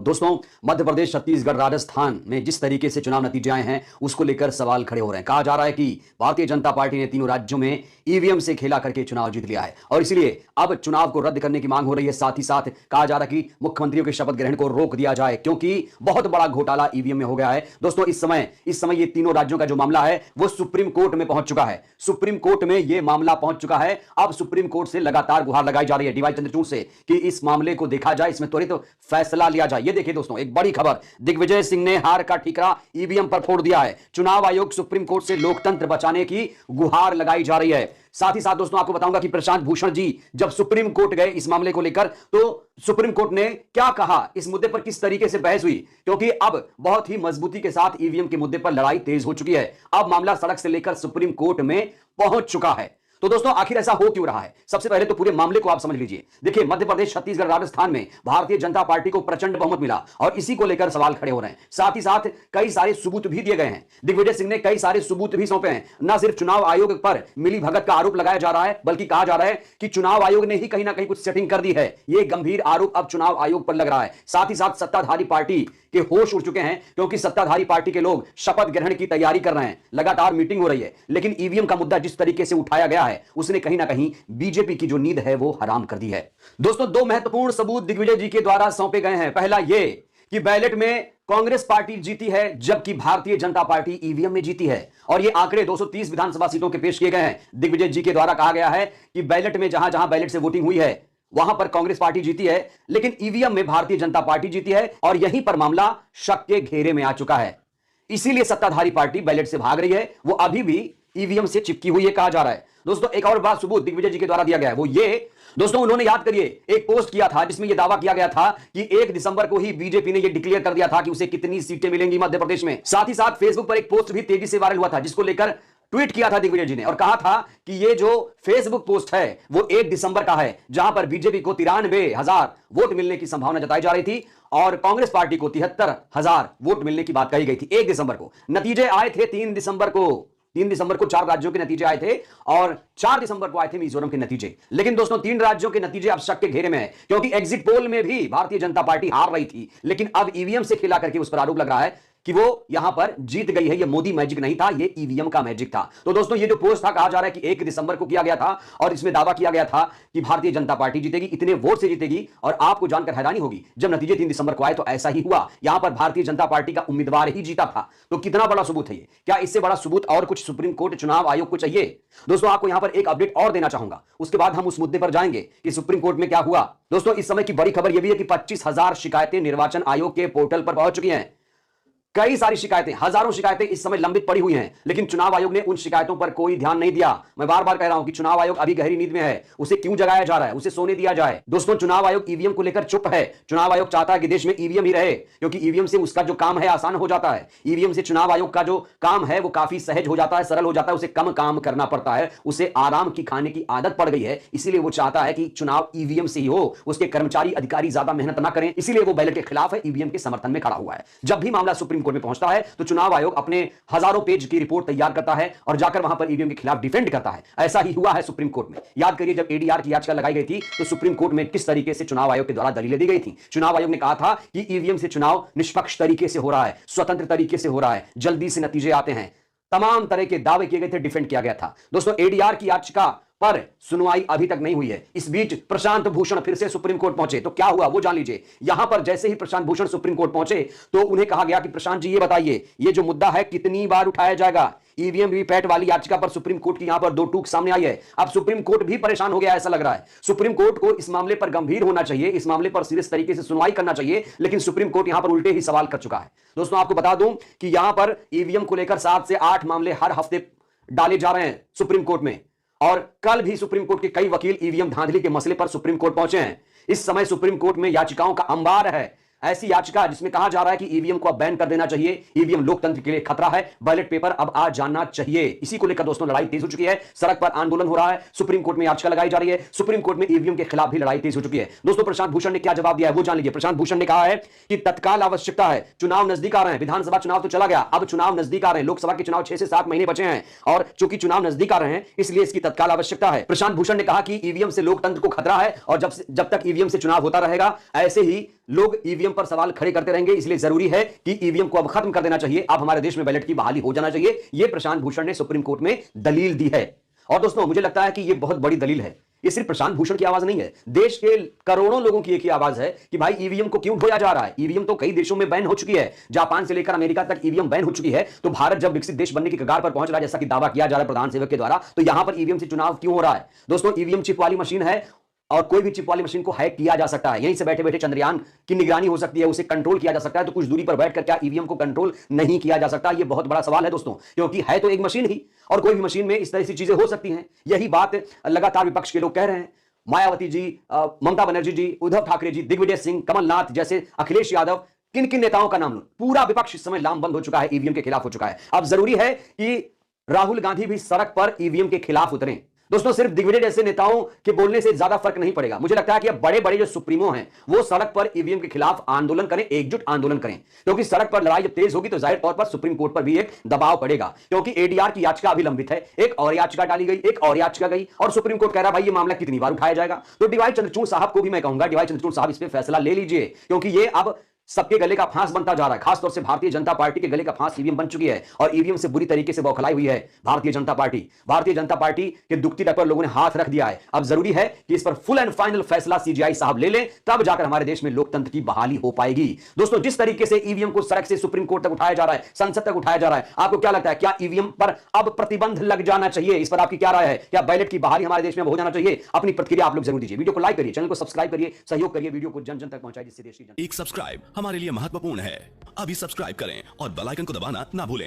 दोस्तों, मध्य प्रदेश, छत्तीसगढ़, राजस्थान में जिस तरीके से चुनाव नतीजे आए हैं उसको लेकर सवाल खड़े हो रहे हैं। कहा जा रहा है कि भारतीय जनता पार्टी ने तीनों राज्यों में ईवीएम से खेला करके चुनाव जीत लिया है और इसलिए अब चुनाव को रद्द करने की मांग हो रही है। साथ ही साथ कहा जा रहा है कि मुख्यमंत्रियों के शपथ ग्रहण को रोक दिया जाए क्योंकि बहुत बड़ा घोटाला ईवीएम में हो गया है। दोस्तों, इस समय ये तीनों राज्यों का जो मामला है वो सुप्रीम कोर्ट में पहुंच चुका है। सुप्रीम कोर्ट में यह मामला पहुंच चुका है। अब सुप्रीम कोर्ट से लगातार गुहार लगाई जा रही है डीवाई चंद्रचूड़ से कि इस मामले को देखा जाए, इसमें त्वरित फैसला लिया जाए। ये देखिए दोस्तों, एक बड़ी खबर, दिग्विजय सिंह ने हार का ठीकरा ईवीएम पर फोड़ दिया है। चुनाव आयोग सुप्रीम कोर्ट से लोकतंत्र बचाने की गुहार लगाई जा रही है। साथ ही साथ दोस्तों आपको बताऊंगा कि प्रशांत भूषण जी जब सुप्रीम कोर्ट गए इस मामले को लेकर तो सुप्रीम कोर्ट ने क्या कहा, इस मुद्दे पर किस तरीके से बहस हुई, क्योंकि अब बहुत ही मजबूती के साथ ईवीएम के मुद्दे पर लड़ाई तेज हो चुकी है। अब मामला सड़क से लेकर सुप्रीम कोर्ट में पहुंच चुका है। तो दोस्तों आखिर ऐसा हो क्यों रहा है? सबसे पहले तो पूरे मामले को आप समझ लीजिए। देखिए, मध्य प्रदेश, छत्तीसगढ़, राजस्थान में भारतीय जनता पार्टी को प्रचंड बहुमत मिला और इसी को लेकर सवाल खड़े हो रहे हैं। साथ ही साथ कई सारे सबूत भी दिए गए हैं। दिग्विजय सिंह ने कई सारे सबूत भी सौंपे हैं। न सिर्फ चुनाव आयोग पर मिली भगत का आरोप लगाया जा रहा है, बल्कि कहा जा रहा है कि चुनाव आयोग ने ही कहीं ना कहीं कुछ सेटिंग कर दी है। यह गंभीर आरोप अब चुनाव आयोग पर लग रहा है। साथ ही साथ सत्ताधारी पार्टी के होश उड़ चुके हैं क्योंकि सत्ताधारी पार्टी के लोग शपथ ग्रहण की तैयारी कर रहे हैं। लगातार मीटिंग हो रही है, लेकिन ईवीएम का मुद्दा जिस तरीके से उठाया गया है उसने कहीं ना कहीं बीजेपी की जो नींद है वो हराम कर दी है। दोस्तों, दो महत्वपूर्ण सबूत दिग्विजय जी के द्वारा सौंपे गए हैं। पहला यह कि बैलेट में कांग्रेस पार्टी जीती है जबकि भारतीय जनता पार्टी ईवीएम में जीती है और ये आंकड़े 230 विधानसभा सीटों के पेश किए गए हैं। दिग्विजय जी के द्वारा कहा गया है कि बैलेट में जहां जहां बैलेट से वोटिंग हुई है वहां पर कांग्रेस पार्टी जीती है, लेकिन ईवीएम में भारतीय जनता पार्टी जीती है और यहीं पर मामला शक के घेरे में आ चुका है। इसीलिए सत्ताधारी पार्टी बैलेट से भाग रही है, वो अभी भी ईवीएम से चिपकी हुई है कहा जा रहा है। दोस्तों, एक और बात सबूत दिग्विजय जी के द्वारा दिया गया है वो ये, दोस्तों उन्होंने याद करिए एक पोस्ट किया था जिसमें यह दावा किया गया था कि 1 दिसंबर को ही बीजेपी ने यह डिक्लेयर कर दिया था कि उसे कितनी सीटें मिलेंगी मध्य प्रदेश में। साथ ही साथ फेसबुक पर एक पोस्ट भी तेजी से वायरल हुआ था जिसको लेकर ट्वीट किया था दिग्विजय जी ने और कहा था कि ये जो फेसबुक पोस्ट है वो 1 दिसंबर का है जहां पर बीजेपी को 93,000 वोट मिलने की संभावना जताई जा रही थी और कांग्रेस पार्टी को 73,000 वोट मिलने की बात कही गई थी 1 दिसंबर को। नतीजे आए थे 3 दिसंबर को 4 राज्यों के नतीजे आए थे और 4 दिसंबर को आए थे मिजोरम के नतीजे। लेकिन दोस्तों 3 राज्यों के नतीजे अब शक के घेरे में है क्योंकि एग्जिट पोल में भी भारतीय जनता पार्टी हार रही थी, लेकिन अब ईवीएम से खेला करके उस पर आरोप लग रहा है कि वो यहां पर जीत गई है। ये मोदी मैजिक नहीं था, ये ईवीएम का मैजिक था। तो दोस्तों ये जो पोस्ट था, कहा जा रहा है कि 1 दिसंबर को किया गया था और इसमें दावा किया गया था कि भारतीय जनता पार्टी जीतेगी, इतने वोट से जीतेगी। और आपको जानकर हैरानी होगी जब नतीजे 3 दिसंबर को आए तो ऐसा ही हुआ, यहां पर भारतीय जनता पार्टी का उम्मीदवार ही जीता था। तो कितना बड़ा सबूत है ये? क्या इससे बड़ा सबूत और कुछ सुप्रीम कोर्ट चुनाव आयोग को चाहिए? दोस्तों आपको यहां पर एक अपडेट और देना चाहूंगा, उसके बाद हम उस मुद्दे पर जाएंगे कि सुप्रीम कोर्ट में क्या हुआ। दोस्तों इस समय की बड़ी खबर यह भी है कि 25,000 शिकायतें निर्वाचन आयोग के पोर्टल पर पहुंच चुकी हैं। कई सारी शिकायतें, हजारों शिकायतें इस समय लंबित पड़ी हुई हैं, लेकिन चुनाव आयोग ने उन शिकायतों पर कोई ध्यान नहीं दिया। मैं बार बार कह रहा हूं कि चुनाव आयोग अभी गहरी नींद में है, उसे क्यों जगाया जा रहा है? उसे सोने दिया जाए। दोस्तों चुनाव आयोग ईवीएम को लेकर चुप है। चुनाव आयोग चाहता है कि देश में ईवीएम ही रहे क्योंकि ईवीएम से उसका जो काम है आसान हो जाता है। ईवीएम से चुनाव आयोग का जो काम है वो काफी सहज हो जाता है, सरल हो जाता है, उसे कम काम करना पड़ता है, उसे आराम की खाने की आदत पड़ गई है। इसीलिए वो चाहता है कि चुनाव ईवीएम से ही हो, उसके कर्मचारी अधिकारी ज्यादा मेहनत ना करें, इसीलिए वो बैलेट के खिलाफ है, ईवीएम के समर्थन में खड़ा हुआ है। जब भी मामला सुप्रीम कोर्ट में पहुंचता है तो चुनाव आयोग अपने हजारों पेज की रिपोर्ट तैयार करता है और जाकर वहां पर ईवीएम के खिलाफ डिफेंड करता है। ऐसा ही हुआ है सुप्रीम कोर्ट में। याद करिए जब एडीआर की याचिका लगाई गई थी तो सुप्रीम कोर्ट में किस तरीके से चुनाव आयोग के द्वारा दलीलें दी गई थी। चुनाव आयोग ने कहा था कि ईवीएम से चुनाव निष्पक्ष तरीके से हो रहा है, स्वतंत्र तरीके से हो रहा है, जल्दी से नतीजे आते हैं, तमाम तरह के दावे किए गए थे, डिफेंड किया गया था। दोस्तों एडीआर की याचिका पर सुनवाई अभी तक नहीं हुई है। इस बीच प्रशांत भूषण फिर से सुप्रीम कोर्ट पहुंचे तो क्या हुआ वो जान लीजिए। यहां पर जैसे ही प्रशांत भूषण सुप्रीम कोर्ट पहुंचे तो उन्हें कहा गया कि प्रशांत जी ये बताइए ये जो मुद्दा है कितनी बार उठाया जाएगा। ईवीएम वीवीपैट वाली याचिका पर सुप्रीम कोर्ट की यहां पर 2 टूक सामने आई है। अब सुप्रीम कोर्ट भी परेशान हो गया ऐसा लग रहा है। सुप्रीम कोर्ट को इस मामले पर गंभीर होना चाहिए, इस मामले पर सीरियस तरीके से सुनवाई करना चाहिए, लेकिन सुप्रीम कोर्ट यहां पर उल्टे ही सवाल कर चुका है। दोस्तों आपको बता दूं कि यहां पर ईवीएम को लेकर 7 से 8 मामले हर हफ्ते डाले जा रहे हैं सुप्रीम कोर्ट में और कल भी सुप्रीम कोर्ट के कई वकील ईवीएम धांधली के मसले पर सुप्रीम कोर्ट पहुंचे हैं। इस समय सुप्रीम कोर्ट में याचिकाओं का अंबार है। ऐसी याचिका जिसमें कहा जा रहा है कि ईवीएम को अब बैन कर देना चाहिए, ईवीएम लोकतंत्र के लिए खतरा है, बैलेट पेपर अब आ जाना चाहिए। इसी को लेकर दोस्तों लड़ाई तेज हो चुकी है, सड़क पर आंदोलन हो रहा है, सुप्रीम कोर्ट में याचिका लगाई जा रही है, सुप्रीम कोर्ट में ईवीएम के खिलाफ भी लड़ाई तेज हो चुकी है। दोस्तों प्रशांत भूषण ने क्या जवाब दिया है वो जान लीजिए। प्रशांत भूषण ने कहा है कि तत्काल आवश्यकता है, चुनाव नजदीक आ रहे हैं, विधानसभा चुनाव तो चला गया, अब चुनाव नजदीक आ रहे हैं, लोकसभा के चुनाव 6 से 7 महीने बचे हैं और चूंकि चुनाव नजदीक आ रहे हैं इसलिए इसकी तत्काल आवश्यकता है। प्रशांत भूषण ने कहा कि ईवीएम से लोकतंत्र को खतरा है और जब तक ईवीएम से चुनाव होता रहेगा ऐसे ही लोग ईवीएम ईवीएम पर सवाल खड़े करते रहेंगे, इसलिए जरूरी है कि ईवीएम को अब खत्म कर देना चाहिए। अब हमारे देश में बैलेट की बहाली हो जाना चाहिए। यह प्रशांत भूषण ने सुप्रीम कोर्ट में दलील दी है। और दोस्तों, मुझे लगता है कि यह बहुत बड़ी दलील है। ये सिर्फ प्रशांत भूषण की आवाज नहीं है, देश के करोड़ों लोगों की एक ही आवाज है कि भाई ईवीएम को क्यों ढोया जा रहा है। ईवीएम तो कई देशों में बैन हो चुकी है, जापान से लेकर अमेरिका तक ईवीएम बैन हो चुकी है। तो भारत जब विकसित देश बनने की कगार पर पहुंच रहा है, जैसा कि दावा किया जा रहा है प्रधान सेवक के द्वारा, तो यहां पर ईवीएम से चुनाव क्यों हो रहा है? दोस्तों, ईवीएम चिप वाली मशीन है और कोई भी चिप वाली मशीन को हैक किया जा सकता है। यहीं से बैठे बैठे चंद्रयान की निगरानी हो सकती है, उसे कंट्रोल किया जा सकता है। तो कुछ दूरी पर बैठकर क्या ईवीएम को कंट्रोल नहीं किया जा सकता? यह बहुत बड़ा सवाल है दोस्तों, क्योंकि है तो एक मशीन ही, और कोई भी मशीन में इस तरह की चीजें हो सकती हैं। यही बात लगातार विपक्ष के लोग कह रहे हैं। मायावती जी, ममता बनर्जी जी, उद्धव ठाकरे जी, दिग्विजय सिंह, कमलनाथ जैसे, अखिलेश यादव, किन किन नेताओं का नाम लो, पूरा विपक्ष इस समय लामबंद हो चुका है, ईवीएम के खिलाफ हो चुका है। अब जरूरी है कि राहुल गांधी भी सड़क पर ईवीएम के खिलाफ उतरें। दोस्तों, सिर्फ दिग्विजय जैसे नेताओं के बोलने से ज्यादा फर्क नहीं पड़ेगा। मुझे लगता है कि अब बड़े बड़े जो सुप्रीमो हैं वो सड़क पर ईवीएम के खिलाफ आंदोलन करें, एकजुट आंदोलन करें, क्योंकि सड़क पर लड़ाई जब तेज होगी तो जाहिर तौर पर सुप्रीम कोर्ट पर भी एक दबाव पड़ेगा, क्योंकि एडीआर की याचिका अभी लंबित है। एक और याचिका डाली गई, एक और याचिका गई, और सुप्रीम कोर्ट कह रहा है भाई ये मामला कितनी बार उठाया जाएगा। तो डीवाई चंद्रचूड़ साहब को भी मैं कहूंगा, डीवाई चंद्रचूड़ साहब इस पर फैसला ले लीजिए, क्योंकि ये अब सबके गले का फांस बनता जा रहा है। खासतौर से भारतीय जनता पार्टी के गले का फांस ईवीएम बन चुकी है, और ईवीएम से बुरी तरीके से बौखलाई हुई है भारतीय जनता पार्टी। भारतीय जनता पार्टी के दुखती तक पर लोगों ने हाथ रख दिया है। अब जरूरी है कि इस पर फुल एंड फाइनल फैसला सीजीआई साहब ले लें, तब जाकर हमारे देश में लोकतंत्र की बहाली हो पाएगी। दोस्तों, जिस तरीके से ईवीएम को सड़क से सुप्रीम कोर्ट तक उठाया जा रहा है, संसद तक उठाया जा रहा है, आपको क्या लगता है, क्या ईवीएम पर अब प्रतिबंध लग जाना चाहिए? इस पर आपकी क्या राय है? क्या बैलेट की बहाली हमारे देश में हो जाना चाहिए? अपनी प्रतिक्रिया आप लोग जरूर दीजिए। वीडियो को लाइक करिए, चैनल को सब्सक्राइब करिए, सहयोग करिए, वीडियो को जन जन तक पहुंचाइए, जिससे देश की जनता। एक सब्सक्राइब हमारे लिए महत्वपूर्ण है। अभी सब्सक्राइब करें और बेल आइकन को दबाना ना भूलें।